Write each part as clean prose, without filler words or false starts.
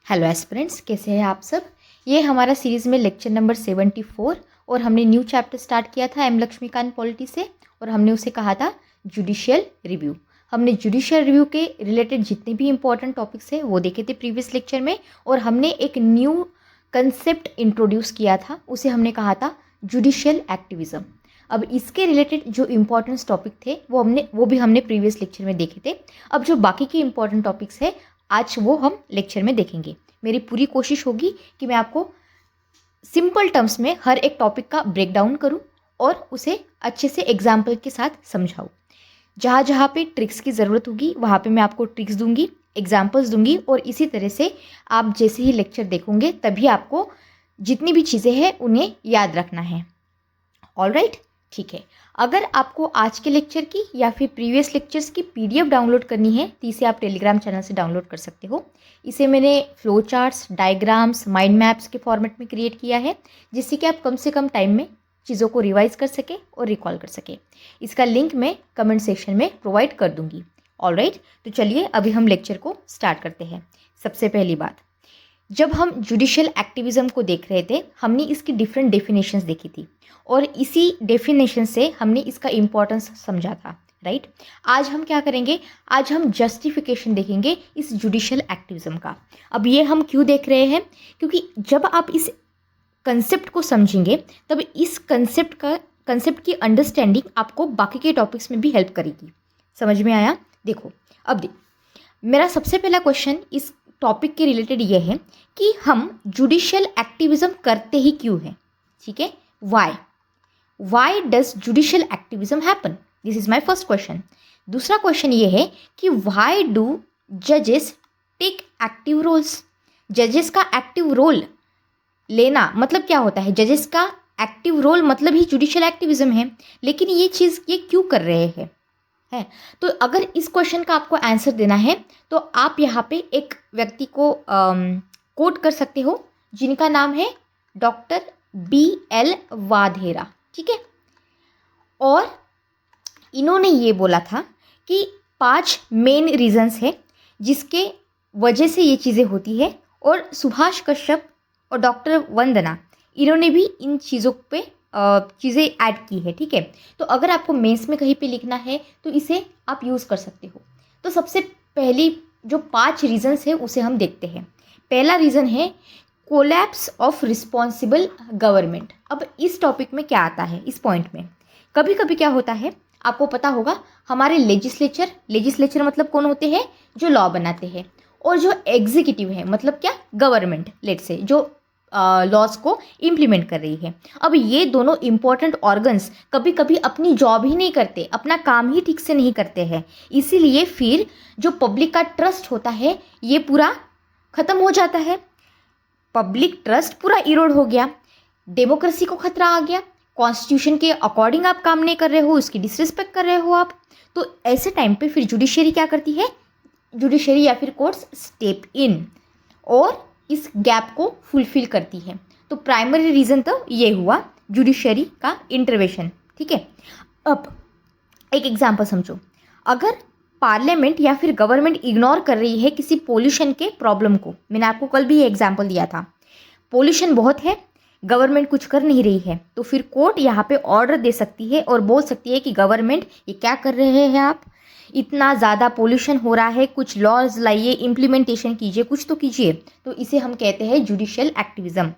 Hello aspirants, कैसे हैं आप सब। ये हमारा सीरीज़ में लेक्चर नंबर 74 और हमने न्यू चैप्टर स्टार्ट किया था एम लक्ष्मीकांत पॉलिटी से और हमने उसे कहा था जुडिशियल रिव्यू। हमने जुडिशियल रिव्यू के रिलेटेड जितने भी इंपॉर्टेंट टॉपिक्स हैं वो देखे थे प्रीवियस लेक्चर में और हमने एक न्यू कंसेप्ट इंट्रोड्यूस किया था, उसे हमने कहा था जुडिशियल एक्टिविज़म। अब इसके रिलेटेड जो इम्पोर्टेंट टॉपिक थे वो भी हमने प्रीवियस लेक्चर में देखे थे। अब जो बाकी के इम्पोर्टेंट टॉपिक्स है आज वो हम लेक्चर में देखेंगे। मेरी पूरी कोशिश होगी कि मैं आपको सिंपल टर्म्स में हर एक टॉपिक का ब्रेक डाउन करूँ और उसे अच्छे से एग्जाम्पल के साथ समझाऊँ। जहाँ जहाँ पे ट्रिक्स की ज़रूरत होगी वहाँ पे मैं आपको ट्रिक्स दूंगी, एग्जाम्पल्स दूंगी और इसी तरह से आप जैसे ही लेक्चर देखोगे तभी आपको जितनी भी चीज़ें हैं उन्हें याद रखना है। ऑलराइट, ठीक है। अगर आपको आज के लेक्चर की या फिर प्रीवियस लेक्चर्स की पीडीएफ डाउनलोड करनी है तो इसे आप टेलीग्राम चैनल से डाउनलोड कर सकते हो। इसे मैंने flow charts, diagrams, mind maps के फॉर्मेट में क्रिएट किया है जिससे कि आप कम से कम टाइम में चीज़ों को रिवाइज कर सके और रिकॉल कर सके। इसका लिंक मैं कमेंट सेक्शन में प्रोवाइड कर दूंगी। ऑलराइट, तो चलिए अभी हम लेक्चर को स्टार्ट करते हैं। सबसे पहली बात, जब हम जुडिशियल एक्टिविज़म को देख रहे थे हमने इसकी डिफरेंट डेफिनेशंस देखी थी और इसी डेफिनेशन से हमने इसका इम्पोर्टेंस समझा था, राइट। आज हम क्या करेंगे, आज हम जस्टिफिकेशन देखेंगे इस जुडिशियल एक्टिविज़म का। अब ये हम क्यों देख रहे हैं, क्योंकि जब आप इस कंसेप्ट को समझेंगे तब इस कंसेप्ट की अंडरस्टैंडिंग आपको बाकी के टॉपिक्स में भी हेल्प करेगी। समझ में आया? देखो, अब मेरा सबसे पहला क्वेश्चन इस टॉपिक के रिलेटेड ये है कि हम जुडिशियल एक्टिविज़म करते ही क्यों हैं, ठीक है। Why does judicial activism happen, this is my first question. दूसरा क्वेश्चन ये है कि वाई डू जजेस टेक एक्टिव रोल्स। जजेस का एक्टिव रोल लेना मतलब क्या होता है, जजेस का एक्टिव रोल मतलब ही जुडिशियल एक्टिविज़म है, लेकिन ये चीज़ ये क्यों कर रहे हैं है। तो अगर इस क्वेश्चन का आपको आंसर देना है तो आप यहाँ पे एक व्यक्ति को कोट कर सकते हो जिनका नाम है डॉक्टर BL वाधेरा, ठीक है। और इन्होंने ये बोला था कि 5 मेन रीजंस है जिसके वजह से ये चीज़ें होती है और सुभाष कश्यप और डॉक्टर वंदना इन्होंने भी इन चीज़ों पे चीज़ें ऐड की है, ठीक है। तो अगर आपको मेंस में कहीं पे लिखना है तो इसे आप यूज़ कर सकते हो। तो सबसे पहली जो 5 रीजंस है उसे हम देखते हैं। पहला रीज़न है कोलैप्स ऑफ रिस्पॉन्सिबल गवर्नमेंट। अब इस टॉपिक में क्या आता है, इस पॉइंट में कभी कभी क्या होता है आपको पता होगा, हमारे लेजिस्लेचर मतलब कौन होते हैं, जो लॉ बनाते हैं, और जो एग्जीक्यूटिव है मतलब क्या, गवर्नमेंट लेट से जो लॉज को इम्प्लीमेंट कर रही है। अब ये दोनों इम्पॉर्टेंट ऑर्गन्स कभी कभी अपनी जॉब ही नहीं करते, अपना काम ही ठीक से नहीं करते हैं, इसीलिए फिर जो पब्लिक का ट्रस्ट होता है ये पूरा ख़त्म हो जाता है। पब्लिक ट्रस्ट पूरा इरोड हो गया, डेमोक्रेसी को खतरा आ गया, कॉन्स्टिट्यूशन के अकॉर्डिंग आप काम नहीं कर रहे हो, इसकी डिसरिस्पेक्ट कर रहे हो आप। तो ऐसे टाइम पे फिर जुडिशरी क्या करती है, जुडिशरी या फिर कोर्ट्स स्टेप इन और इस गैप को फुलफिल करती है। तो प्राइमरी रीज़न तो ये हुआ जुडिशरी का इंटरवेंशन, ठीक है। अब एक एग्जांपल समझो, अगर पार्लियामेंट या फिर गवर्नमेंट इग्नोर कर रही है किसी पोल्यूशन के प्रॉब्लम को, मैंने आपको कल भी ये एग्जांपल दिया था, पोल्यूशन बहुत है, गवर्नमेंट कुछ कर नहीं रही है, तो फिर कोर्ट यहाँ पे ऑर्डर दे सकती है और बोल सकती है कि गवर्नमेंट ये क्या कर रहे हैं आप, इतना ज़्यादा पोल्यूशन हो रहा है, कुछ लॉज लाइए, इम्प्लीमेंटेशन कीजिए, कुछ तो कीजिए। तो इसे हम कहते हैं जुडिशियल एक्टिविज़म।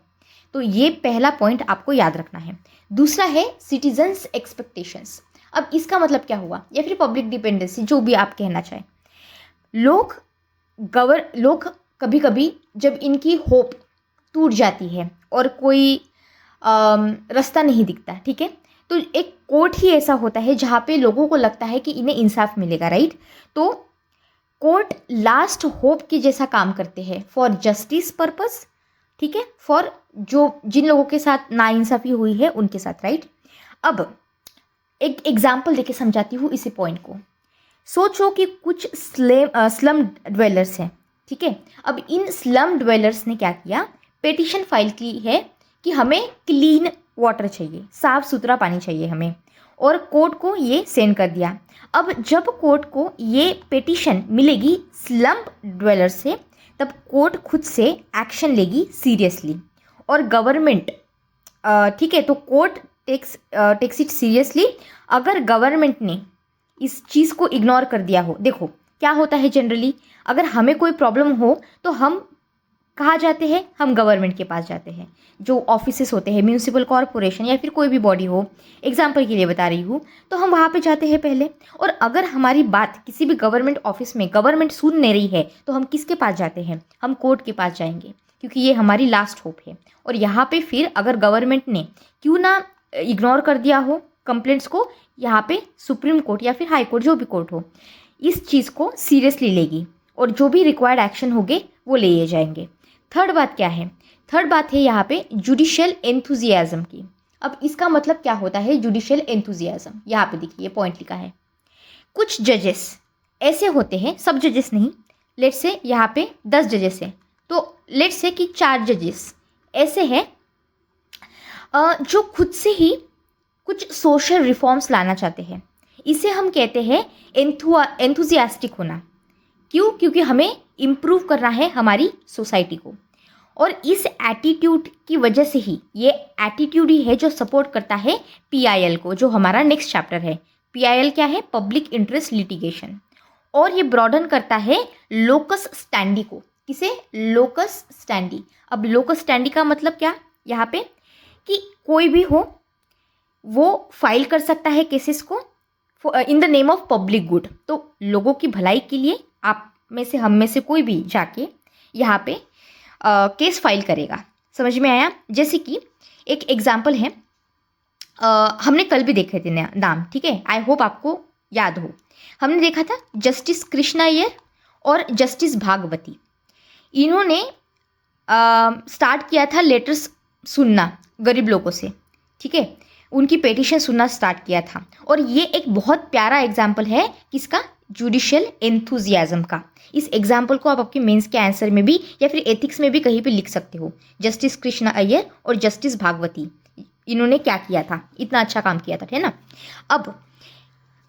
तो ये पहला पॉइंट आपको याद रखना है। दूसरा है सिटीजन्स एक्सपेक्टेशंस। अब इसका मतलब क्या हुआ, या फिर पब्लिक डिपेंडेंसी, जो भी आप कहना चाहें। लोग कभी कभी जब इनकी होप टूट जाती है और कोई रास्ता नहीं दिखता, ठीक है, तो एक कोर्ट ही ऐसा होता है जहाँ पे लोगों को लगता है कि इन्हें इंसाफ मिलेगा, राइट। तो कोर्ट लास्ट होप के जैसा काम करते हैं फॉर जस्टिस पर्पस, ठीक है, फॉर जिन लोगों के साथ नाइंसाफ़ी हुई है उनके साथ, राइट। अब एक एग्जाम्पल देके समझाती हूँ इसी पॉइंट को। सोचो कि कुछ स्लम ड्वेलर्स हैं, ठीक है। अब इन स्लम ड्वेलर्स ने क्या किया, पेटिशन फाइल की है कि हमें क्लीन वाटर चाहिए, साफ़ सुथरा पानी चाहिए हमें, और कोर्ट को ये सेंड कर दिया। अब जब कोर्ट को ये पेटिशन मिलेगी स्लम ड्वेलर से तब कोर्ट खुद से एक्शन लेगी सीरियसली। और गवर्नमेंट, ठीक है, तो कोर्ट टेक्स इट सीरियसली अगर गवर्नमेंट ने इस चीज़ को इग्नोर कर दिया हो। देखो क्या होता है जनरली, अगर हमें कोई प्रॉब्लम हो तो हम कहाँ जाते हैं, हम गवर्नमेंट के पास जाते हैं। जो ऑफिसेस होते हैं, म्यूनिसिपल कॉरपोरेशन या फिर कोई भी बॉडी हो, एग्जाम्पल के लिए बता रही हूँ, तो हम वहाँ पे जाते हैं पहले। और अगर हमारी बात किसी भी गवर्नमेंट ऑफिस में गवर्नमेंट सुन नहीं रही है तो हम किसके पास जाते हैं, हम कोर्ट के पास जाएंगे, क्योंकि ये हमारी लास्ट होप है। और यहाँ पे फिर अगर गवर्नमेंट ने क्यों ना इग्नोर कर दिया हो कंप्लेंट्स को, यहाँ पे सुप्रीम कोर्ट या फिर हाई कोर्ट, जो भी कोर्ट हो, इस चीज़ को सीरियसली लेगी और जो भी रिक्वायर्ड एक्शन होंगे वो लिए जाएंगे। थर्ड बात क्या है, थर्ड बात है यहाँ पे जुडिशियल एंथुजियाज्म की। अब इसका मतलब क्या होता है जुडिशियल एंथुजियाज्म, यहाँ पे देखिए पॉइंट लिखा है। कुछ जजेस ऐसे होते हैं, सब जजेस नहीं, लेट्स से यहाँ पे 10 जजेस हैं, तो लेट्स से कि 4 जजेस ऐसे हैं जो खुद से ही कुछ सोशल रिफॉर्म्स लाना चाहते हैं। इसे हम कहते हैं एंथुजियास्टिक होना। क्यों? क्योंकि हमें इम्प्रूव करना है हमारी सोसाइटी को। और इस एटीट्यूड की वजह से ही, ये एटीट्यूड ही है जो सपोर्ट करता है पीआईएल को, जो हमारा नेक्स्ट चैप्टर है। पीआईएल क्या है? Public interest litigation. और ये ब्रॉडन करता है लोकस स्टैंडी को। किसे? Locus standi. अब लोकस स्टैंडी का मतलब क्या यहाँ पे, कि कोई भी हो वो फाइल कर सकता है केसेस को in the name of public good. तो लोगों की भलाई के लिए आप में से, हम में से कोई भी जाके यहाँ पे केस फाइल करेगा। समझ में आया? जैसे कि एक एग्जाम्पल है, हमने कल भी देखे थे नाम, ठीक है, आई होप आपको याद हो। हमने देखा था जस्टिस कृष्णा अय्यर और जस्टिस भागवती। इन्होंने स्टार्ट किया था लेटर्स सुनना गरीब लोगों से, ठीक है, उनकी पेटिशन सुनना स्टार्ट किया था। और ये एक बहुत प्यारा एग्जाम्पल है किसका? जुडिशियल एंथुजियाज्म का। इस एग्जाम्पल को आप आपके मेंस के आंसर में भी या फिर एथिक्स में भी कहीं पे लिख सकते हो। जस्टिस कृष्णा अय्यर और जस्टिस भागवती, इन्होंने क्या किया था, इतना अच्छा काम किया था, है ना। अब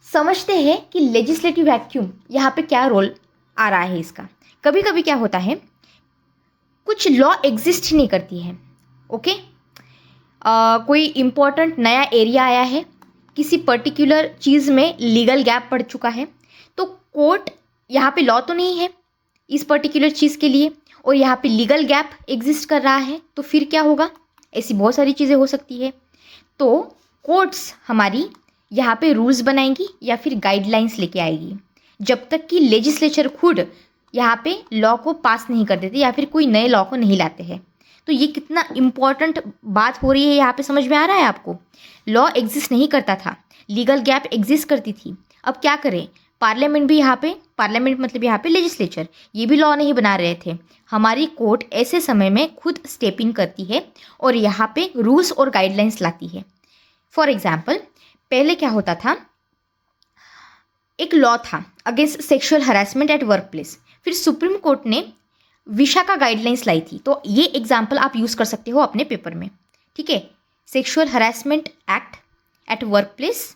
समझते हैं कि लेजिस्लेटिव वैक्यूम यहाँ पे क्या रोल आ रहा है इसका। कभी कभी क्या होता है, कुछ लॉ एग्जिस्ट ही नहीं करती है, ओके। कोई इम्पोर्टेंट नया एरिया आया है, किसी पर्टिकुलर चीज़ में लीगल गैप पड़ चुका है, तो कोर्ट, यहाँ पे लॉ तो नहीं है इस पर्टिकुलर चीज़ के लिए और यहाँ पे लीगल गैप एग्जिस्ट कर रहा है, तो फिर क्या होगा? ऐसी बहुत सारी चीज़ें हो सकती है। तो कोर्ट्स हमारी यहाँ पे रूल्स बनाएंगी या फिर गाइडलाइंस लेके आएगी, जब तक कि लेजिस्लेचर खुद यहाँ पे लॉ को पास नहीं कर देते या फिर कोई नए लॉ को नहीं लाते हैं। तो ये कितना इम्पॉर्टेंट बात हो रही है यहाँ पे, समझ में आ रहा है आपको? लॉ एग्जिस्ट नहीं करता था, लीगल गैप एग्जिस्ट करती थी। अब क्या करें, पार्लियामेंट भी यहाँ पे, पार्लियामेंट मतलब यहाँ पे लेजिस्लेचर, ये भी लॉ नहीं बना रहे थे। हमारी कोर्ट ऐसे समय में खुद स्टेप इन करती है और यहाँ पे रूल्स और गाइडलाइंस लाती है। फॉर एग्जाम्पल, पहले क्या होता था, एक लॉ था against sexual harassment at work place, फिर सुप्रीम कोर्ट ने विशाखा गाइडलाइंस लाई थी। तो ये एग्जाम्पल आप यूज़ कर सकते हो अपने पेपर में, ठीक है। Sexual harassment act at work place,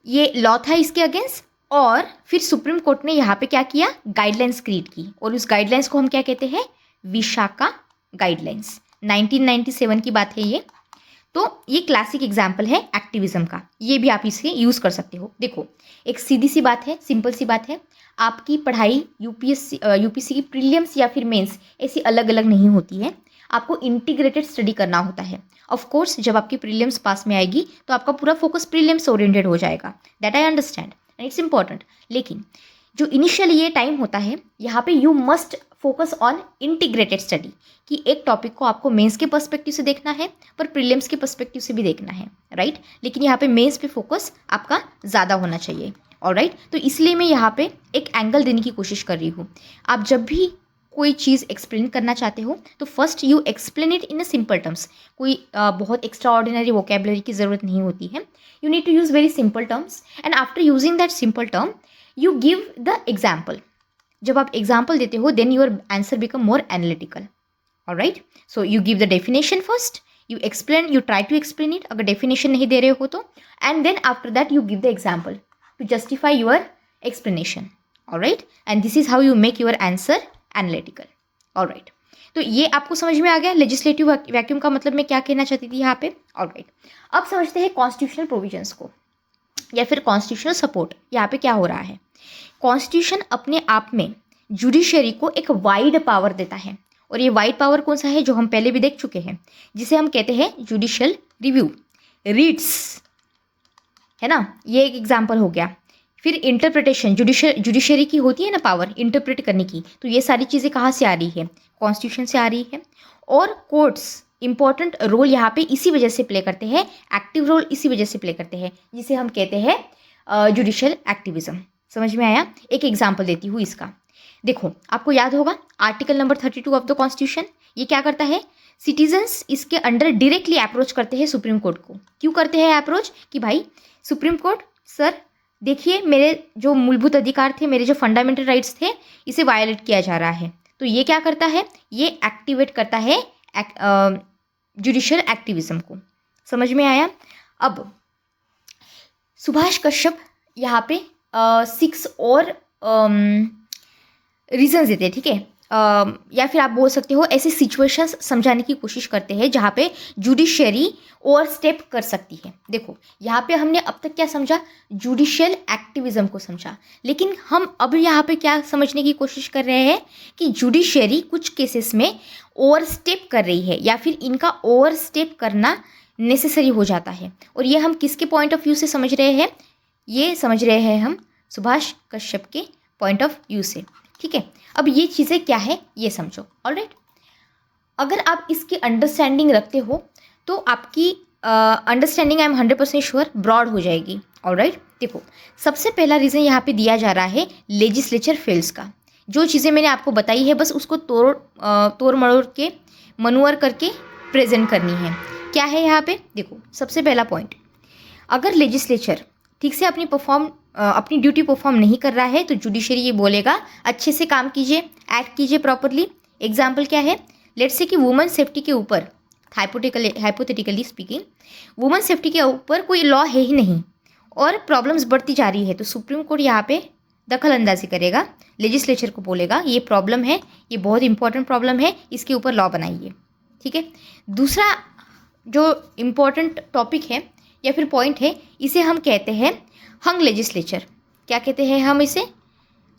ये लॉ था इसके अगेंस्ट, और फिर सुप्रीम कोर्ट ने यहाँ पे क्या किया, गाइडलाइंस क्रिएट की, और उस गाइडलाइंस को हम क्या कहते हैं? विशाखा गाइडलाइंस। 1997 की बात है ये। तो ये क्लासिक एग्जाम्पल है एक्टिविज्म का, ये भी आप इसे यूज़ कर सकते हो। देखो एक सीधी सी बात है, सिंपल सी बात है, आपकी पढ़ाई यूपीएससी की प्रीलिम्स या फिर मेंस ऐसी अलग अलग नहीं होती है, आपको इंटीग्रेटेड स्टडी करना होता है। ऑफ कोर्स जब आपकी प्रीलिम्स पास में आएगी तो आपका पूरा फोकस प्रीलिम्स ओरिएंटेड हो जाएगा, that I understand and it's important. लेकिन जो इनिशियली ये टाइम होता है, यहाँ पे you must focus on integrated study, कि एक टॉपिक को आपको मेंस के पर्सपेक्टिव से देखना है पर प्रीलिम्स के पर्सपेक्टिव से भी देखना है, राइट। लेकिन यहाँ पे मेंस पे फोकस आपका ज़्यादा होना चाहिए, ऑलराइट। तो इसलिए मैं यहाँ पे एक एंगल देने की कोशिश कर रही हूँ। आप जब भी कोई चीज़ एक्सप्लेन करना चाहते हो तो first you explain it in a simple terms. कोई बहुत एक्स्ट्रा ऑर्डिनरी वोकेबलरी की ज़रूरत नहीं होती है, you need to use very simple terms and after using that simple term you give the example. जब आप एग्जाम्पल देते हो then your answer become more analytical, alright. So you give the definition first, you explain, you try to explain it अगर definition नहीं दे रहे हो तो, and then after that you give the example to justify your explanation, alright, and this is how you make your answer analytical. Alright, तो ये आपको समझ में आ गया लेजिस्लेटिव वैक्यूम का मतलब मैं क्या कहना चाहती थी यहाँ पे। ऑलराइट, अब समझते हैं कॉन्स्टिट्यूशनल प्रोविजंस को या फिर कॉन्स्टिट्यूशनल सपोर्ट। यहाँ पे क्या हो रहा है, कॉन्स्टिट्यूशन अपने आप में जुडिशरी को एक वाइड पावर देता है, और ये वाइड पावर कौन सा है जो हम पहले भी देख चुके हैं, जिसे हम कहते हैं जुडिशियल रिव्यू, रीट्स, है ना, ये एक एग्जाम्पल हो गया। फिर इंटरप्रिटेशन, जुडिशरी की होती है ना पावर इंटरप्रेट करने की, तो ये सारी चीज़ें कहाँ से आ रही है, कॉन्स्टिट्यूशन से आ रही है। और कोर्ट्स इंपॉर्टेंट रोल यहाँ पे इसी वजह से प्ले करते हैं, एक्टिव रोल इसी वजह से प्ले करते हैं, जिसे हम कहते हैं जुडिशियल एक्टिविज्म। समझ में आया? एक एग्जाम्पल देती हूँ इसका। देखो, आपको याद होगा article number 32 of the constitution, ये क्या करता है, सिटीजन्स इसके अंडर डायरेक्टली अप्रोच करते हैं सुप्रीम कोर्ट को। क्यों करते हैं अप्रोच, कि भाई सुप्रीम कोर्ट सर देखिए मेरे जो मूलभूत अधिकार थे, मेरे जो फंडामेंटल राइट्स थे, इसे वायलेट किया जा रहा है। तो ये क्या करता है, ये एक्टिवेट करता है जुडिशियल एक्टिविज्म को। समझ में आया? अब सुभाष कश्यप यहाँ पे 6 और रीजंस देते हैं, ठीक है, या फिर आप बोल सकते हो ऐसे सिचुएशंस समझाने की कोशिश करते हैं जहाँ पे जुडिशरी ओवर स्टेप कर सकती है। देखो, यहाँ पे हमने अब तक क्या समझा, जुडिशियल एक्टिविज्म को समझा, लेकिन हम अब यहाँ पे क्या समझने की कोशिश कर रहे हैं कि जुडिशरी कुछ केसेस में ओवर स्टेप कर रही है, या फिर इनका ओवर स्टेप करना नेसेसरी हो जाता है। और ये हम किसके पॉइंट ऑफ व्यू से समझ रहे हैं, ये समझ रहे हैं हम सुभाष कश्यप के पॉइंट ऑफ व्यू से, ठीक है। अब ये चीज़ें क्या है ये समझो। ऑलराइट, अगर आप इसकी अंडरस्टैंडिंग रखते हो तो आपकी understanding I am 100% sure broad हो जाएगी। ऑलराइट, देखो, सबसे पहला रीज़न यहाँ पे दिया जा रहा है लेजिस्लेचर फेल्स का। जो चीज़ें मैंने आपको बताई है बस उसको तोड़ मरोड़ के मनूवर करके प्रेजेंट करनी है। क्या है यहाँ पे, देखो, सबसे पहला पॉइंट, अगर लेजिस्लेचर ठीक से अपनी ड्यूटी परफॉर्म नहीं कर रहा है तो जुडिशरी ये बोलेगा अच्छे से काम कीजिए, एक्ट कीजिए प्रॉपरली। एग्जाम्पल क्या है, लेट्स से कि वुमेन सेफ्टी के ऊपर, हाइपोथेटिकली स्पीकिंग, वुमेन सेफ्टी के ऊपर कोई लॉ है ही नहीं और प्रॉब्लम्स बढ़ती जा रही है, तो सुप्रीम कोर्ट यहाँ पे दखल अंदाजी करेगा, लेजिस्लेचर को बोलेगा ये प्रॉब्लम है, ये बहुत इंपॉर्टेंट प्रॉब्लम है, इसके ऊपर लॉ बनाइए। ठीक है, दूसरा जो इम्पॉर्टेंट टॉपिक है या फिर पॉइंट है, इसे हम कहते हैं हंग लेजिस्लेचर। क्या कहते हैं हम इसे,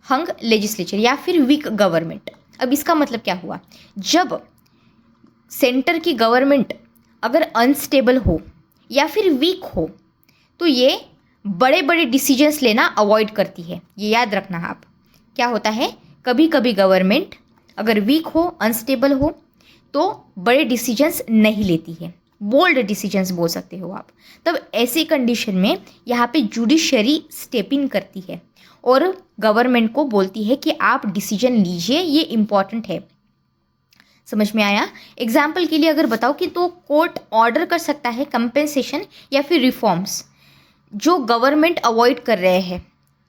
हंग लेजिस्लेचर या फिर वीक गवर्नमेंट। अब इसका मतलब क्या हुआ, जब सेंटर की गवर्नमेंट अगर अनस्टेबल हो या फिर वीक हो तो ये बड़े बड़े डिसीजंस लेना अवॉइड करती है। ये याद रखना आप, क्या होता है, कभी कभी गवर्नमेंट अगर वीक हो, अनस्टेबल हो तो बड़े डिसीजंस नहीं लेती है, बोल्ड डिसीजंस बोल सकते हो आप। तब ऐसी कंडीशन में यहाँ पे जुडिशरी स्टेप इन करती है और गवर्नमेंट को बोलती है कि आप डिसीजन लीजिए, ये इम्पॉर्टेंट है। समझ में आया? एग्जाम्पल के लिए अगर बताओ कि तो कोर्ट ऑर्डर कर सकता है कंपेंसेशन या फिर रिफॉर्म्स जो गवर्नमेंट अवॉइड कर रहे हैं।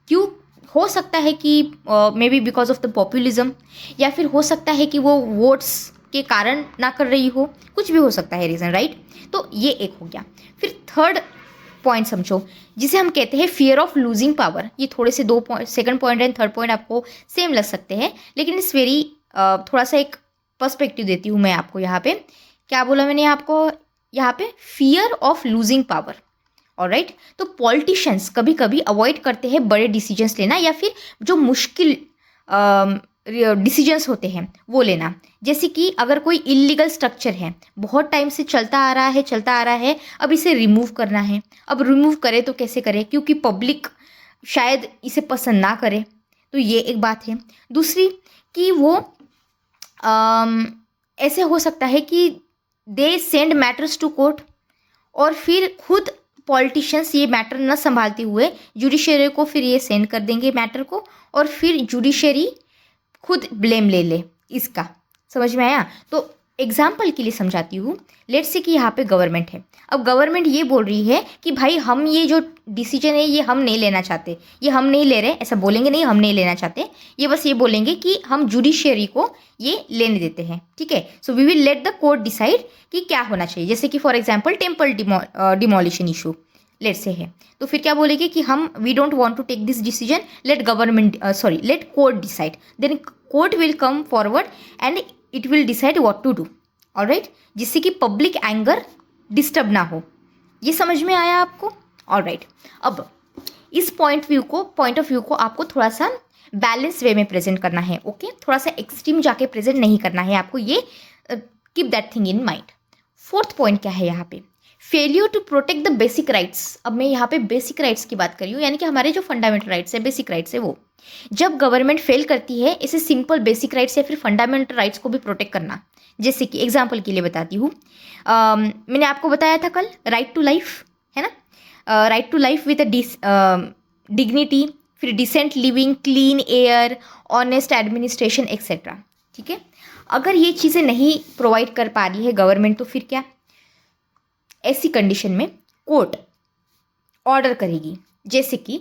क्यों? हो सकता है कि may be because of the populism, या फिर हो सकता है कि वो वोट्स के कारण ना कर रही हो, कुछ भी हो सकता है रीज़न, राइट। तो ये एक हो गया। फिर थर्ड पॉइंट समझो, जिसे हम कहते हैं फियर ऑफ लूजिंग पावर। ये थोड़े से दो point, second point and third point आपको सेम लग सकते हैं, लेकिन इस वेरी थोड़ा सा एक पर्सपेक्टिव देती हूँ मैं आपको। यहाँ पे क्या बोला मैंने आपको, यहाँ पे fear of losing power. Alright, तो पॉलिटिशियंस कभी कभी अवॉइड करते हैं बड़े डिसीजंस लेना या फिर जो मुश्किल डिसीजंस होते हैं वो लेना। जैसे कि अगर कोई इलीगल स्ट्रक्चर है, बहुत टाइम से चलता आ रहा है, अब इसे रिमूव करना है। अब रिमूव करे तो कैसे करे, क्योंकि पब्लिक शायद इसे पसंद ना करे, तो ये एक बात है। दूसरी कि वो ऐसे हो सकता है कि they send matters to court और फिर खुद पॉलिटिशियंस ये मैटर न संभालते हुए जुडिशरी को फिर ये सेंड कर देंगे मैटर को, और फिर जुडिशरी खुद ब्लेम ले ले इसका। समझ में आया? तो एग्जाम्पल के लिए समझाती हूँ। लेट्स से कि यहाँ पे गवर्नमेंट है, अब गवर्नमेंट ये बोल रही है कि भाई हम ये जो डिसीजन है ये हम नहीं लेना चाहते, ये हम नहीं ले रहे, ऐसा बोलेंगे नहीं, हम नहीं लेना चाहते, ये बस ये बोलेंगे कि हम जुडिशरी को ये लेने देते हैं। ठीक है, so we will let the court decide कि क्या होना चाहिए। जैसे कि for example temple demolition issue, let's say है, तो फिर क्या बोलेंगे कि हम we don't want to take this decision, let court decide, then court will come forward and it will decide what to do, alright, जिससे कि पब्लिक एंगर डिस्टर्ब ना हो। ये समझ में आया आपको? ऑलराइट, अब इस पॉइंट ऑफ व्यू को आपको थोड़ा सा बैलेंस वे में प्रेजेंट करना है, ओके? थोड़ा सा एक्सट्रीम जाके प्रेजेंट नहीं करना है आपको, ये keep that thing in mind. Fourth point क्या है यहाँ पे? Failure to protect the basic rights. अब मैं यहाँ पे बेसिक राइट्स की बात कर रही हूँ, यानी कि हमारे जो फंडामेंटल राइट्स है, बेसिक राइट्स है, वो जब गवर्नमेंट फेल करती है इसे सिंपल बेसिक राइट्स या फिर फंडामेंटल राइट्स को भी प्रोटेक्ट करना। जैसे कि एग्जाम्पल के लिए बताती हूँ, मैंने आपको बताया था कल राइट टू लाइफ, है ना? Right to life with dignity, फिर decent living, clean air, honest administration etcetera, ठीक है? अगर ये चीज़ें नहीं प्रोवाइड कर पा रही है गवर्नमेंट, तो फिर क्या? ऐसी कंडीशन में कोर्ट ऑर्डर करेगी, जैसे कि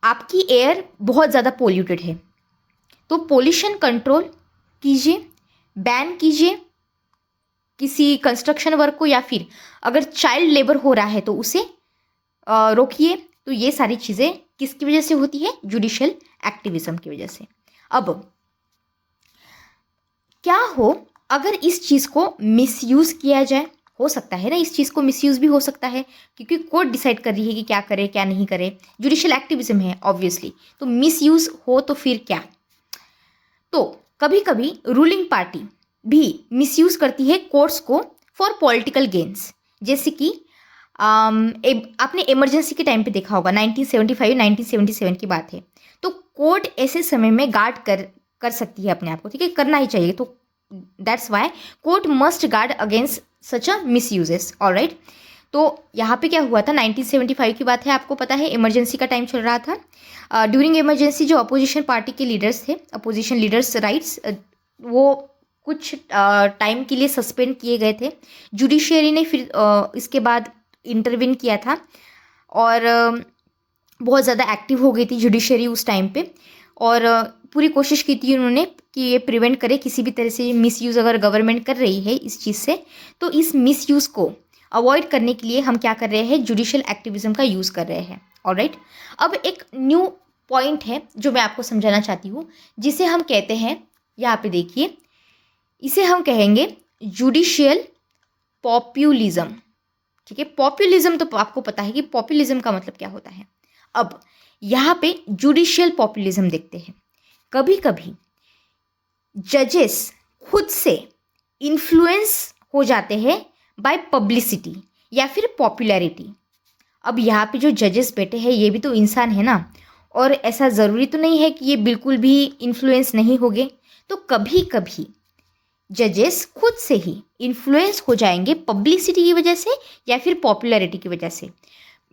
आपकी एयर बहुत ज़्यादा पोल्यूटेड है तो पोल्यूशन कंट्रोल कीजिए, बैन कीजिए किसी कंस्ट्रक्शन वर्क को, या फिर अगर चाइल्ड लेबर हो रहा है तो उसे रोकिए। तो ये सारी चीज़ें किसकी वजह से होती है? जुडिशियल एक्टिविज्म की वजह से। अब क्या हो अगर इस चीज़ को मिसयूज़ किया जाए? हो सकता है ना, इस चीज़ को मिसयूज़ भी हो सकता है, क्योंकि कोर्ट डिसाइड कर रही है कि क्या करे क्या नहीं करे, जुडिशियल एक्टिविज्म है ऑब्वियसली। तो मिसयूज़ हो तो फिर क्या? तो कभी कभी रूलिंग पार्टी भी मिसयूज़ करती है कोर्ट्स को फॉर पॉलिटिकल गेन्स। जैसे कि आपने इमरजेंसी के टाइम पे देखा होगा, 1975-1977 की बात है, तो कोर्ट ऐसे समय में गार्ड कर सकती है अपने आप को, ठीक है? करना ही चाहिए। तो that's why court must guard against such a miss uses, alright. तो यहाँ पे क्या हुआ था, 1975 की बात है, आपको पता है इमरजेंसी का टाइम चल रहा था। ड्यूरिंग इमरजेंसी जो अपोजिशन पार्टी के लीडर्स थे, अपोजिशन लीडर्स राइट्स, वो कुछ टाइम के लिए सस्पेंड किए गए थे। जुडिशियरी ने फिर इसके बाद इंटरवीन किया था और बहुत ज़्यादा एक्टिव हो गई थी जुडिशरी उस टाइम पे, और पूरी कोशिश की थी उन्होंने कि ये प्रिवेंट करे किसी भी तरह से मिसयूज़ अगर गवर्नमेंट कर रही है इस चीज़ से, तो इस मिसयूज़ को अवॉइड करने के लिए हम क्या कर रहे हैं? जुडिशियल एक्टिविज्म का यूज़ कर रहे हैं, ऑलराइट। अब एक न्यू पॉइंट है जो मैं आपको समझाना चाहती हूँ, जिसे हम कहते हैं, यहाँ पे देखिए, इसे हम कहेंगे जुडिशियल पॉपुलिज्म, ठीक है? पॉपुलिज्म तो आपको पता है कि पॉपुलिज्म का मतलब क्या होता है। अब यहाँ पे जुडिशियल पॉपुलिज्म देखते हैं। कभी कभी जजेस खुद से इन्फ्लुएंस हो जाते हैं बाय पब्लिसिटी या फिर पॉपुलैरिटी। अब यहाँ पे जो जजेस बैठे हैं ये भी तो इंसान है ना, और ऐसा ज़रूरी तो नहीं है कि ये बिल्कुल भी इन्फ्लुएंस नहीं होंगे। तो कभी कभी जजेस खुद से ही इन्फ्लुएंस हो जाएंगे पब्लिसिटी की वजह से या फिर पॉपुलैरिटी की वजह से,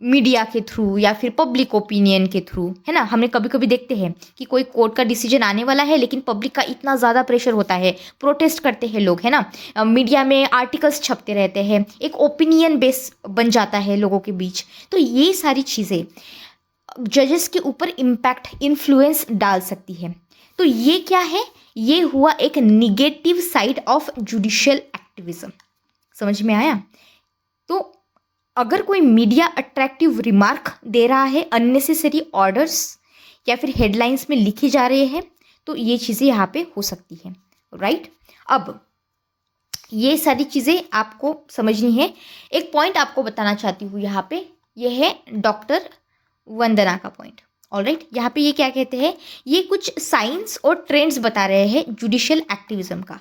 मीडिया के थ्रू या फिर पब्लिक ओपिनियन के थ्रू, है ना? हमने कभी कभी देखते हैं कि कोई कोर्ट का डिसीजन आने वाला है लेकिन पब्लिक का इतना ज़्यादा प्रेशर होता है, प्रोटेस्ट करते हैं लोग, है ना? मीडिया में आर्टिकल्स छपते रहते हैं, एक ओपिनियन बेस बन जाता है लोगों के बीच। तो ये सारी चीज़ें जजेस के ऊपर इम्पैक्ट, इन्फ्लुएंस डाल सकती है। तो ये क्या है? ये हुआ एक negative side of judicial activism. समझ में आया? तो अगर कोई मीडिया अट्रैक्टिव रिमार्क दे रहा है, अननेसेसरी ऑर्डर्स या फिर हेडलाइंस में लिखे जा रहे हैं, तो ये चीज़ें यहाँ पे हो सकती हैं, राइट? अब ये सारी चीज़ें आपको समझनी है। एक पॉइंट आपको बताना चाहती हूँ यहाँ पे, ये है डॉक्टर वंदना का पॉइंट, ऑलराइट। यहाँ पे ये क्या कहते हैं, ये कुछ साइंस और ट्रेंड्स बता रहे हैं जुडिशियल एक्टिविज्म का।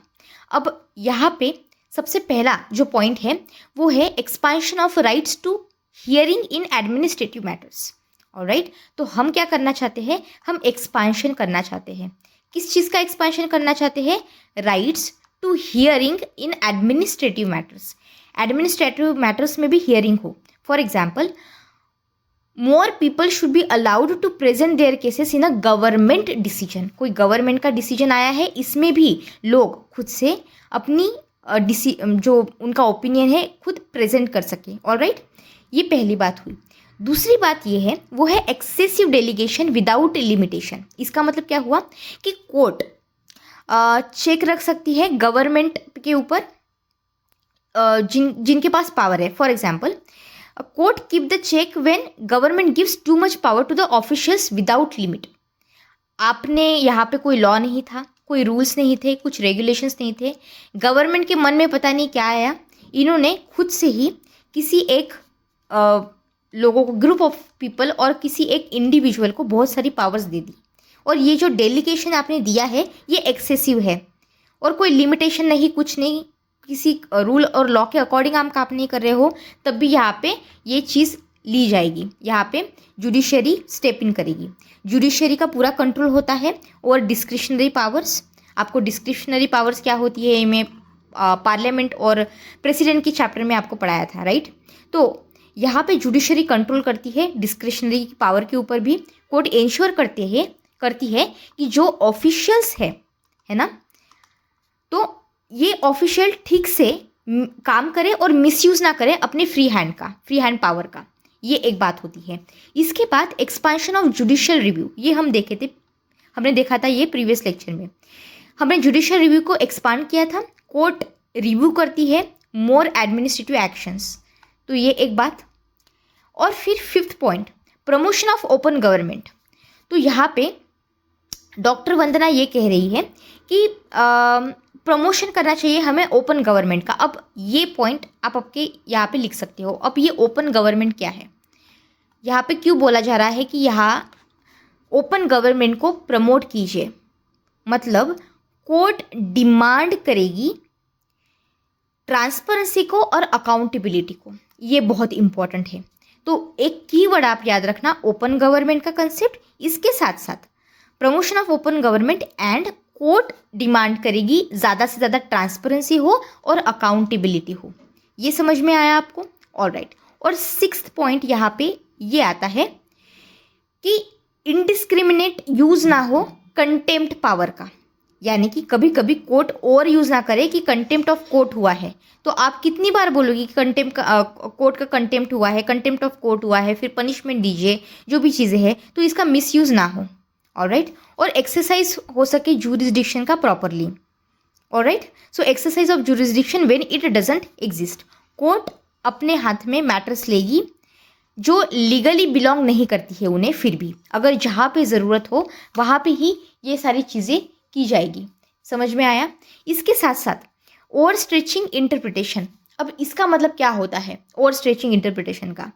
अब यहाँ पे सबसे पहला जो पॉइंट है वो है expansion of rights to hearing in administrative matters, alright. तो हम क्या करना चाहते हैं? हम एक्सपांशन करना चाहते हैं। किस चीज़ का एक्सपांशन करना चाहते हैं? Rights to hearing in administrative matters. Administrative matters में भी हियरिंग हो। For example, more people should be allowed to present their cases in a government decision. कोई गवर्नमेंट का डिसीजन आया है, इसमें भी लोग खुद से अपनी जो उनका ओपिनियन है खुद प्रेजेंट कर सके, ऑलराइट। ये पहली बात हुई। दूसरी बात ये है, वो है एक्सेसिव डेलीगेशन विदाउट लिमिटेशन। इसका मतलब क्या हुआ कि कोर्ट चेक रख सकती है गवर्नमेंट के ऊपर, जिनके पास पावर है। For example, a court keep the check when government gives too much power to the officials without limit. आपने यहाँ पे कोई लॉ नहीं था, कोई रूल्स नहीं थे, कुछ रेगुलेशंस नहीं थे, गवर्नमेंट के मन में पता नहीं क्या आया, इन्होंने खुद से ही किसी एक लोगों को, ग्रुप ऑफ पीपल और किसी एक इंडिविजुअल को बहुत सारी पावर्स दे दी। और ये जो डेलीगेशन आपने दिया है ये एक्सेसिव है और कोई लिमिटेशन नहीं, कुछ नहीं, किसी रूल और लॉ के अकॉर्डिंग आप काम नहीं कर रहे हो, तब भी यहाँ पे ये चीज़ ली जाएगी। यहाँ पे जुडिशरी स्टेप इन करेगी। जुडिशरी का पूरा कंट्रोल होता है और डिस्क्रिशनरी पावर्स। आपको डिस्क्रिशनरी पावर्स क्या होती है मैं पार्लियामेंट और प्रेसिडेंट के चैप्टर में आपको पढ़ाया था, राइट। तो यहाँ पे जुडिशरी कंट्रोल करती है डिस्क्रिशनरी पावर के ऊपर भी। कोर्ट इंश्योर करती है कि जो ऑफिशियल्स है ना, तो ये ऑफिशियल ठीक से काम करे और मिसयूज़ ना करे अपने फ्री हैंड पावर का। ये एक बात होती है। इसके बाद एक्सपांशन ऑफ जुडिशियल रिव्यू, ये हमने देखा था ये प्रीवियस लेक्चर में। हमने जुडिशियल रिव्यू को एक्सपांड किया था। कोर्ट रिव्यू करती है मोर एडमिनिस्ट्रेटिव एक्शंस, तो ये एक बात। और फिर 5th point, promotion of open government. तो यहाँ पे डॉक्टर वंदना ये कह रही है कि प्रमोशन करना चाहिए हमें ओपन गवर्नमेंट का। अब ये पॉइंट आप आपके यहाँ पे लिख सकते हो। अब ये ओपन गवर्नमेंट क्या है, यहाँ पे क्यों बोला जा रहा है कि यहाँ ओपन गवर्नमेंट को प्रमोट कीजिए, मतलब कोर्ट डिमांड करेगी ट्रांसपेरेंसी को और अकाउंटेबिलिटी को। ये बहुत इंपॉर्टेंट है। तो एक कीवर्ड आप याद रखना, ओपन गवर्नमेंट का कंसेप्ट, इसके साथ साथ promotion of open government and court demand करेगी ज़्यादा से ज़्यादा ट्रांसपेरेंसी हो और अकाउंटेबिलिटी हो। ये समझ में आया आपको? ऑलराइट। और 6th पॉइंट यहाँ पे ये आता है कि इनडिस्क्रिमिनेट यूज़ ना हो कंटेम्प्ट पावर का, यानी कि कभी कभी कोर्ट और यूज़ ना करे कि कंटेम्प्ट ऑफ कोर्ट हुआ है, तो आप कितनी बार बोलोगे कि कोर्ट का कंटेम्प्ट हुआ है, कंटेम्प्ट ऑफ कोर्ट हुआ है, फिर पनिशमेंट दीजिए, जो भी चीज़ें हैं, तो इसका मिसयूज़ ना हो। ऑलराइट। और एक्सरसाइज हो सके जुरिसडिक्शन का properly. Alright. So exercise of jurisdiction when it doesn't exist. Court अपने हाथ में मैटर्स लेगी जो लीगली बिलोंग नहीं करती है उन्हें, फिर भी अगर जहाँ पे ज़रूरत हो वहाँ पे ही ये सारी चीज़ें की जाएगी। समझ में आया? इसके साथ साथ ओवर स्ट्रेचिंग इंटरप्रिटेशन। अब इसका मतलब क्या होता है ओवर स्ट्रेचिंग इंटरप्रिटेशन का?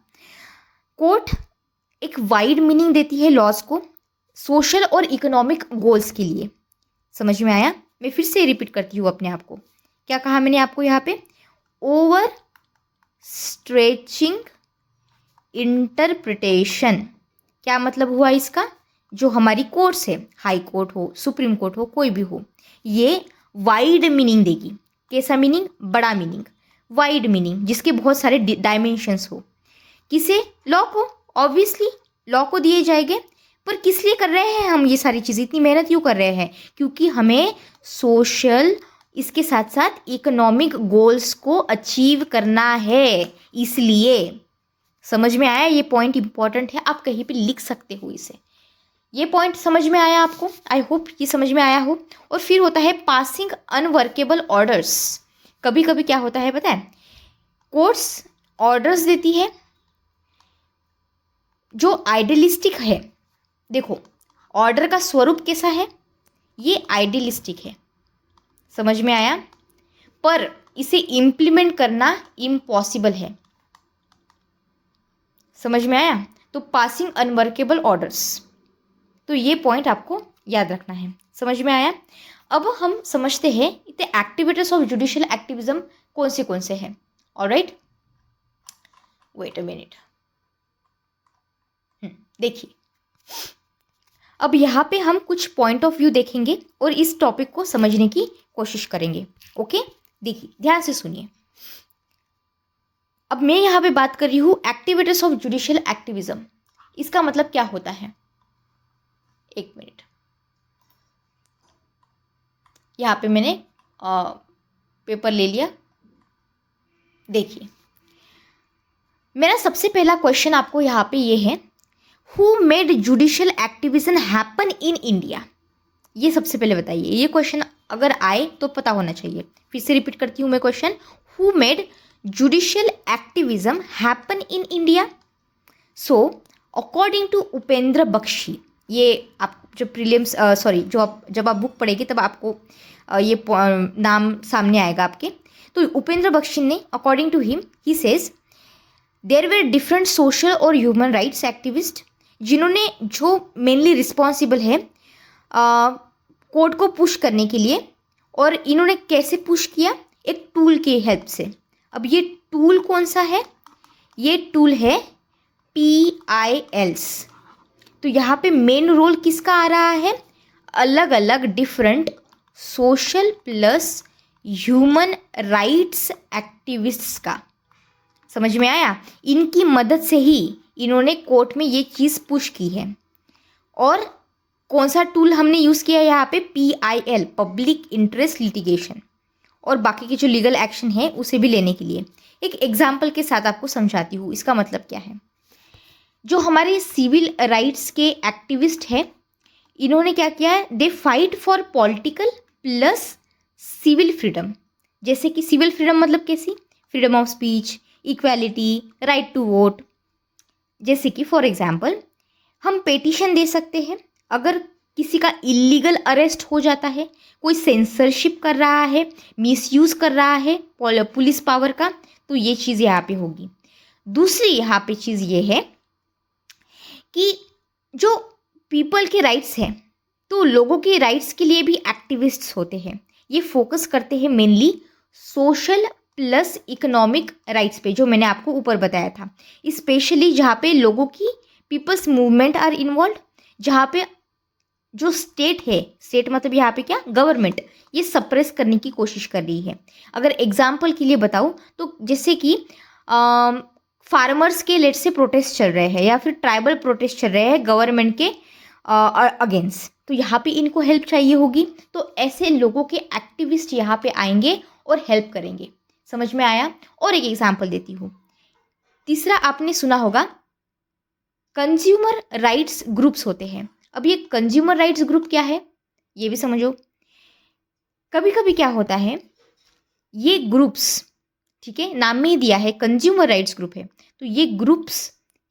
कोर्ट एक वाइड मीनिंग देती है लॉज को सोशल और इकोनॉमिक गोल्स के लिए। समझ में आया? मैं फिर से रिपीट करती हूँ अपने आप को। क्या कहा मैंने आपको यहाँ पे? Over stretching interpretation. क्या मतलब हुआ इसका? जो हमारी कोर्ट्स है, हाई कोर्ट हो, सुप्रीम कोर्ट हो, कोई भी हो, ये वाइड मीनिंग देगी। कैसा मीनिंग? बड़ा मीनिंग, वाइड मीनिंग, जिसके बहुत सारे डायमेंशंस हो। किसे? लॉ को। ऑब्वियसली लॉ को दिए जाएंगे, पर किस लिए कर रहे हैं हम ये सारी चीज़ें, इतनी मेहनत क्यों कर रहे हैं? क्योंकि हमें सोशल, इसके साथ साथ इकोनॉमिक गोल्स को अचीव करना है, इसलिए। समझ में आया? ये पॉइंट इंपॉर्टेंट है, आप कहीं पे लिख सकते हो इसे। ये पॉइंट समझ में आया आपको? आई होप ये समझ में आया हो। और फिर होता है पासिंग अनवर्केबल ऑर्डर्स। कभी कभी क्या होता है पता है? कोर्ट्स ऑर्डर्स देती है जो आइडियलिस्टिक है। देखो, ऑर्डर का स्वरूप कैसा है? ये आइडियलिस्टिक है। समझ में आया? पर इसे इम्प्लीमेंट करना इम्पॉसिबल है। समझ में आया? तो पासिंग अनवर्केबल ऑर्डर्स, तो ये पॉइंट आपको याद रखना है। समझ में आया? अब हम समझते हैं the activities of judicial activism कौन से हैं। Alright, wait a minute. देखिए, अब यहाँ पे हम कुछ पॉइंट ऑफ व्यू देखेंगे और इस टॉपिक को समझने की कोशिश करेंगे। ओके, देखिए ध्यान से सुनिए। अब मैं यहाँ पे बात कर रही हूँ एक्टिविटीज ऑफ जुडिशियल एक्टिविज्म। इसका मतलब क्या होता है? एक मिनट, यहाँ पे मैंने पेपर ले लिया। देखिए, मेरा सबसे पहला क्वेश्चन आपको यहाँ पे ये है, who made judicial activism happen in India? ये सबसे पहले बताइए। ये क्वेश्चन अगर आए तो पता होना चाहिए। फिर से रिपीट करती हूँ मैं question, who made judicial activism happen in India? So according to Upendra Baxi, ये आप जब प्रीलिम्स सॉरी जो आप जब आप बुक पढ़ेगी तब आपको नाम सामने आएगा आपके। तो उपेंद्र बख्शी ने, according to him, he says there were different social और ह्यूमन राइट्स एक्टिविस्ट जिन्होंने, जो मेनली रिस्पॉन्सिबल है कोर्ट को पुश करने के लिए, और इन्होंने कैसे पुश किया? एक टूल की हेल्प से। अब ये टूल कौन सा है? ये टूल है PILs। तो यहाँ पे मेन रोल किसका आ रहा है? अलग अलग different social plus human rights activists का। समझ में आया? इनकी मदद से ही इन्होंने कोर्ट में ये चीज़ पुश की है। और कौन सा टूल हमने यूज़ किया है यहाँ पे? PIL, पब्लिक इंटरेस्ट लिटिगेशन, और बाकी के जो लीगल एक्शन है उसे भी लेने के लिए। एक एग्जाम्पल के साथ आपको समझाती हूँ इसका मतलब क्या है। जो हमारे सिविल राइट्स के एक्टिविस्ट हैं, इन्होंने क्या किया है? They fight for political plus civil freedom. जैसे कि सिविल फ्रीडम मतलब कैसी? Freedom of speech, equality, right to vote. जैसे कि फॉर एग्जाम्पल हम पेटिशन दे सकते हैं अगर किसी का इलीगल अरेस्ट हो जाता है, कोई सेंसरशिप कर रहा है, मिसयूज़ कर रहा है पुलिस पावर का, तो ये चीज़ यहाँ पे होगी। दूसरी यहाँ पे चीज़ ये है कि जो पीपल के राइट्स हैं, तो लोगों के राइट्स के लिए भी एक्टिविस्ट्स होते हैं। ये फोकस करते हैं mainly social plus economic rights पे, जो मैंने आपको ऊपर बताया था। स्पेशली जहाँ पे लोगों की पीपल्स मूवमेंट आर इन्वॉल्व, जहाँ पे जो स्टेट है, स्टेट मतलब यहाँ पे क्या? गवर्नमेंट, ये सप्रेस करने की कोशिश कर रही है। अगर एग्जाम्पल के लिए बताऊँ तो जैसे कि फार्मर्स के लेट्स से प्रोटेस्ट चल रहे हैं, या फिर ट्राइबल प्रोटेस्ट चल रहे हैं गवर्नमेंट के अगेंस्ट, तो यहाँ पे इनको हेल्प चाहिए होगी। तो ऐसे लोगों के एक्टिविस्ट यहाँ पे आएंगे और हेल्प करेंगे। समझ में आया? और एक एग्जाम्पल देती हूँ। तीसरा आपने सुना होगा कंज्यूमर राइट्स ग्रुप्स होते हैं। अब ये कंज्यूमर राइट्स ग्रुप क्या है ये भी समझो। कभी कभी क्या होता है, ये ग्रुप्स, ठीक है, नाम में ही दिया है कंज्यूमर राइट्स ग्रुप है, तो ये ग्रुप्स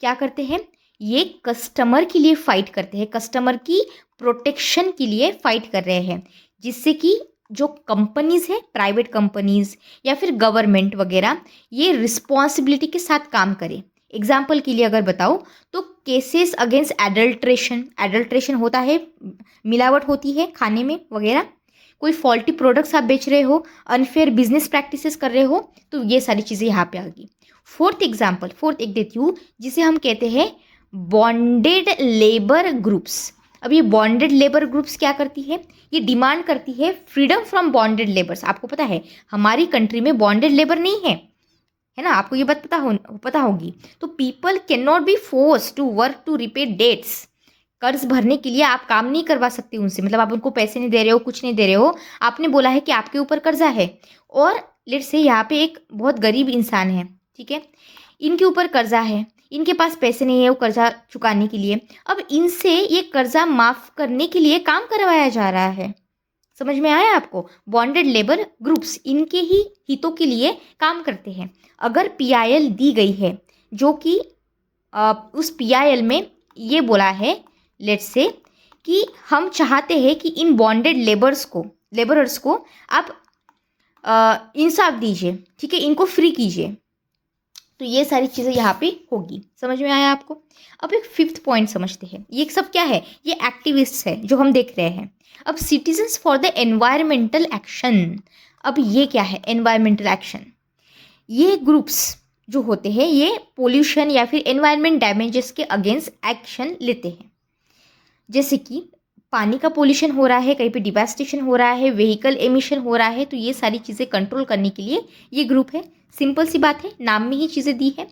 क्या करते हैं? ये कस्टमर के लिए फाइट करते हैं, कस्टमर की प्रोटेक्शन के लिए फाइट कर रहे हैं, जिससे कि जो कंपनीज है, प्राइवेट कंपनीज या फिर गवर्नमेंट वगैरह, ये रिस्पॉन्सिबिलिटी के साथ काम करें। एग्जाम्पल के लिए अगर बताओ तो केसेस अगेंस्ट एडल्ट्रेशन, एडल्ट्रेशन होता है, मिलावट होती है खाने में वगैरह, कोई फॉल्टी प्रोडक्ट्स आप बेच रहे हो, अनफेयर बिजनेस प्रैक्टिसेस कर रहे हो, तो ये सारी चीज़ें यहाँ पे आ गई। फोर्थ एग्जाम्पल, फोर्थ एक देती हूँ, जिसे हम कहते हैं बॉन्डेड लेबर ग्रुप्स। अब ये बॉन्डेड लेबर ग्रुप्स क्या करती है? ये डिमांड करती है फ्रीडम फ्रॉम बॉन्डेड लेबर्स। आपको पता है हमारी कंट्री में बॉन्डेड लेबर नहीं है ना, आपको ये बात पता होगी। तो people can not be force to work to repay debts. कर्ज भरने के लिए आप काम नहीं करवा सकते उनसे, मतलब आप उनको पैसे नहीं दे रहे हो, कुछ नहीं दे रहे हो, आपने बोला है कि आपके ऊपर कर्जा है, और लेट्स से यहाँ पे एक बहुत गरीब इंसान है, ठीक है, इनके ऊपर कर्जा है, इनके पास पैसे नहीं है वो कर्जा चुकाने के लिए। अब इनसे ये कर्जा माफ़ करने के लिए काम करवाया जा रहा है। समझ में आया आपको? बॉन्डेड लेबर ग्रुप्स इनके ही हितों के लिए काम करते हैं। अगर PIL दी गई है, जो कि उस PIL में ये बोला है लेट्स से कि हम चाहते हैं कि इन बॉन्डेड लेबरर्स को आप इंसाफ दीजिए, ठीक है, इनको फ्री कीजिए, तो ये सारी चीज़ें यहाँ पे होगी। समझ में आया आपको? अब एक फिफ्थ पॉइंट समझते हैं। ये सब क्या है? ये एक्टिविस्ट्स है जो हम देख रहे हैं। अब citizens for the environmental action. अब ये क्या है एनवायरमेंटल एक्शन? ये ग्रुप्स जो होते हैं ये पोल्यूशन या फिर एनवायरमेंट डैमेजेस के अगेंस्ट एक्शन लेते हैं। जैसे कि पानी का पोल्यूशन हो रहा है, कहीं पे डिवास्टेशन हो रहा है, व्हीकल एमिशन हो रहा है, तो ये सारी चीज़ें कंट्रोल करने के लिए ये ग्रुप है। सिंपल सी बात है, नाम में ही चीज़ें दी है।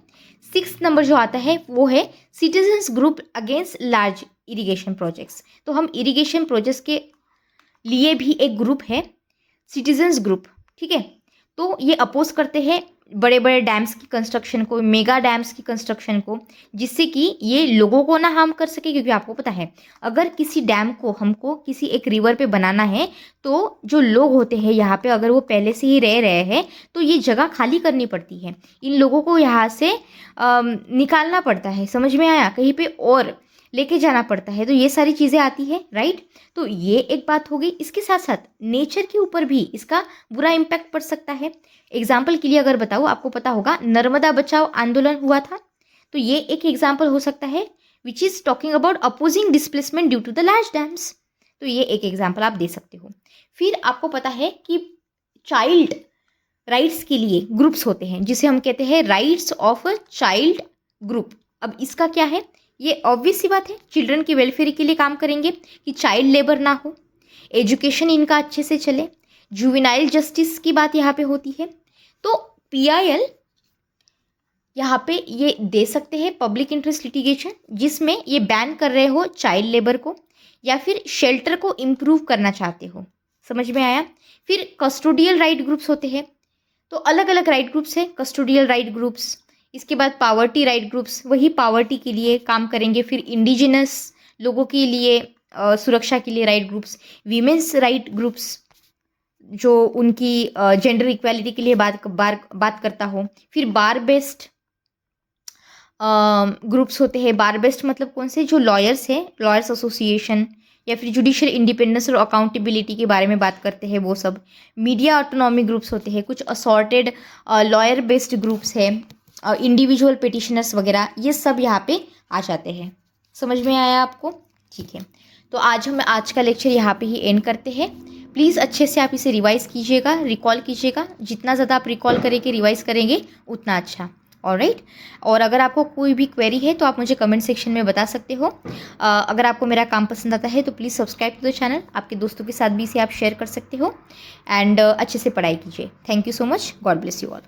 6 नंबर जो आता है वो है citizens group against large irrigation projects. तो हम इरिगेशन प्रोजेक्ट्स के लिए भी एक ग्रुप है सिटीजन्स ग्रुप, ठीक है, तो ये अपोज करते हैं बड़े बड़े डैम्स की कंस्ट्रक्शन को, मेगा डैम्स की कंस्ट्रक्शन को, जिससे कि ये लोगों को ना हार्म कर सके। क्योंकि आपको पता है अगर किसी डैम को हमको किसी एक रिवर पे बनाना है तो जो लोग होते हैं यहाँ पे, अगर वो पहले से ही रह रहे हैं तो ये जगह खाली करनी पड़ती है, इन लोगों को यहाँ से निकालना पड़ता है, समझ में आया, कहीं पे और लेके जाना पड़ता है, तो ये सारी चीज़ें आती है, राइट। तो ये एक बात हो गई। इसके साथ साथ नेचर के ऊपर भी इसका बुरा इम्पैक्ट पड़ सकता है। एग्जाम्पल के लिए अगर बताऊँ, आपको पता होगा नर्मदा बचाओ आंदोलन हुआ था, तो ये एक एग्जाम्पल हो सकता है which is talking about opposing displacement due to the large dams. तो ये एक एग्जाम्पल आप दे सकते हो। फिर आपको पता है कि चाइल्ड राइट्स के लिए ग्रुप्स होते हैं, जिसे हम कहते हैं rights of a child group. अब इसका क्या है, ये ऑब्वियस सी बात है, चिल्ड्रन के वेलफेयर के लिए काम करेंगे कि चाइल्ड लेबर ना हो, एजुकेशन इनका अच्छे से चले, जुवेनाइल जस्टिस की बात यहाँ पे होती है। तो PIL यहाँ पे ये दे सकते हैं पब्लिक इंटरेस्ट लिटिगेशन, जिसमें ये बैन कर रहे हो चाइल्ड लेबर को या फिर शेल्टर को इम्प्रूव करना चाहते हो, समझ में आया। फिर कस्टोडियल राइट ग्रुप्स होते हैं, तो अलग अलग राइट ग्रुप्स है, कस्टोडियल राइट ग्रुप्स। इसके बाद पावर्टी राइट ग्रुप्स, वही पावर्टी के लिए काम करेंगे। फिर इंडिजिनस लोगों के लिए सुरक्षा के लिए right groups, women's right groups जो उनकी जेंडर इक्वालिटी के लिए बात करता हो। फिर बार बेस्ड ग्रुप्स होते हैं। बार बेस्ड मतलब कौन से, जो लॉयर्स हैं, लॉयर्स एसोसिएशन, या फिर जुडिशियल इंडिपेंडेंस और अकाउंटेबिलिटी के बारे में बात करते हैं वो सब। मीडिया ऑटोनॉमी ग्रुप्स होते हैं, कुछ असॉर्टेड लॉयर बेस्ड ग्रुप्स है, इंडिविजुअल पिटिशनर्स वगैरह, ये सब यहाँ पे आ जाते हैं। समझ में आया आपको? ठीक है, तो आज का लेक्चर यहाँ पे ही एंड करते हैं। प्लीज़ अच्छे से आप इसे रिवाइज़ कीजिएगा, रिकॉल कीजिएगा। जितना ज़्यादा आप रिकॉल करेंगे, रिवाइज़ करेंगे, उतना अच्छा। ऑलराइट, और अगर आपको कोई भी क्वेरी है तो आप मुझे कमेंट सेक्शन में बता सकते हो। अगर आपको मेरा काम पसंद आता है तो please subscribe to the channel. आपके दोस्तों के साथ भी इसे आप शेयर कर सकते हो। एंड अच्छे से पढ़ाई कीजिए। Thank you so much. God bless you all.